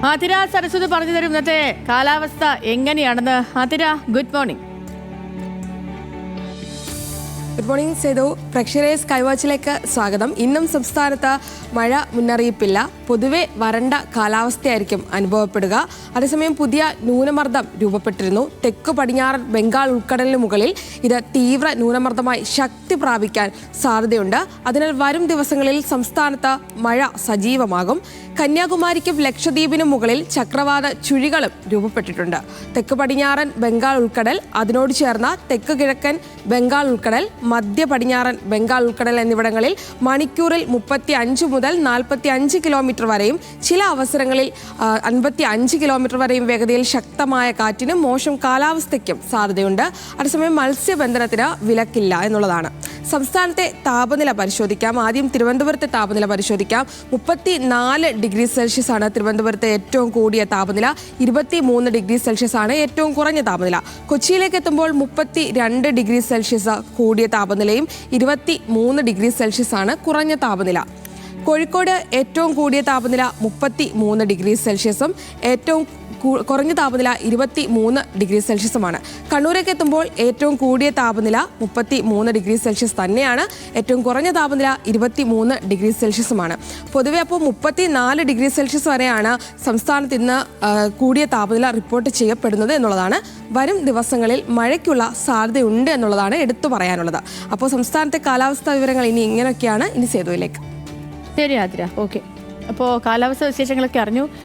ആതിര സരസ്വതി പറഞ്ഞു തരും ഇന്നത്തെ കാലാവസ്ഥ എങ്ങനെയാണെന്ന്. Athira, good morning. Good morning Sethu. പ്രേക്ഷകരെ സ്കൈ വാച്ചിലേക്ക് സ്വാഗതം. ഇന്നും സംസ്ഥാനത്ത് മഴ മുന്നറിയിപ്പില്ല. പൊതുവെ വരണ്ട കാലാവസ്ഥയായിരിക്കും അനുഭവപ്പെടുക. അതേസമയം പുതിയ ന്യൂനമർദ്ദം രൂപപ്പെട്ടിരുന്നു. തെക്ക് പടിഞ്ഞാറൻ ബംഗാൾ ഉൾക്കടലിന് മുകളിൽ ഇത് തീവ്ര ന്യൂനമർദ്ദമായി ശക്തി പ്രാപിക്കാൻ സാധ്യതയുണ്ട്. അതിനാൽ വരും ദിവസങ്ങളിൽ സംസ്ഥാനത്ത് മഴ സജീവമാകും. കന്യാകുമാരിക്കും ലക്ഷദ്വീപിനും മുകളിൽ ചക്രവാത ചുഴികളും രൂപപ്പെട്ടിട്ടുണ്ട്. തെക്ക് പടിഞ്ഞാറൻ ബംഗാൾ ഉൾക്കടൽ, അതിനോട് ചേർന്ന തെക്ക് കിഴക്കൻ ബംഗാൾ ഉൾക്കടൽ, മധ്യ പടിഞ്ഞാറൻ ബംഗാൾ ഉൾക്കടൽ എന്നിവിടങ്ങളിൽ മണിക്കൂറിൽ 35 മുതൽ 45 കിലോമീറ്റർ വരെയും ചില അവസരങ്ങളിൽ 55 കിലോമീറ്റർ വരെയും വേഗതയിൽ ശക്തമായ കാറ്റിനും മോശം കാലാവസ്ഥയ്ക്കും സാധ്യതയുണ്ട്. അതേസമയം മത്സ്യബന്ധനത്തിന് വിലക്കില്ല എന്നുള്ളതാണ്. സംസ്ഥാനത്തെ താപനില പരിശോധിക്കാം. ആദ്യം തിരുവനന്തപുരത്തെ താപനില പരിശോധിക്കാം. 34 ഡിഗ്രി സെൽഷ്യസ് ആണ് തിരുവനന്തപുരത്തെ ഏറ്റവും കൂടിയ താപനില. 23 ഡിഗ്രി സെൽഷ്യസ് ആണ് ഏറ്റവും കുറഞ്ഞ താപനില. കൊച്ചിയിലേക്ക് എത്തുമ്പോൾ 32 ഡിഗ്രി സെൽഷ്യസ് കൂടിയ താപനിലയും 23 ഡിഗ്രി സെൽഷ്യസ് ആണ് കുറഞ്ഞ താപനില. കോഴിക്കോട് ഏറ്റവും കൂടിയ താപനില 33 ഡിഗ്രി സെൽഷ്യസും ഏറ്റവും കുറഞ്ഞ താപനില 23 ഡിഗ്രി സെൽഷ്യസുമാണ്. കണ്ണൂരേക്ക് എത്തുമ്പോൾ ഏറ്റവും കൂടിയ താപനില 33 ഡിഗ്രി സെൽഷ്യസ് തന്നെയാണ്. ഏറ്റവും കുറഞ്ഞ താപനില 23 ഡിഗ്രി സെൽഷ്യസുമാണ്. പൊതുവെ അപ്പോൾ 34 ഡിഗ്രി സെൽഷ്യസ് വരെയാണ് സംസ്ഥാനത്ത് ഇന്ന് കൂടിയ താപനില റിപ്പോർട്ട് ചെയ്യപ്പെടുന്നത് എന്നുള്ളതാണ്. വരും ദിവസങ്ങളിൽ മഴയ്ക്കുള്ള സാധ്യതയുണ്ട് എന്നുള്ളതാണ് എടുത്തു പറയാനുള്ളത്. അപ്പോൾ സംസ്ഥാനത്തെ കാലാവസ്ഥാ വിവരങ്ങൾ ഇനി ഇങ്ങനെയൊക്കെയാണ്. ഇനി സേതുവിലേക്ക്. ശരി ആതിര, ഓക്കെ. അപ്പോൾ കാലാവസ്ഥ വിശേഷങ്ങളൊക്കെ അറിഞ്ഞു.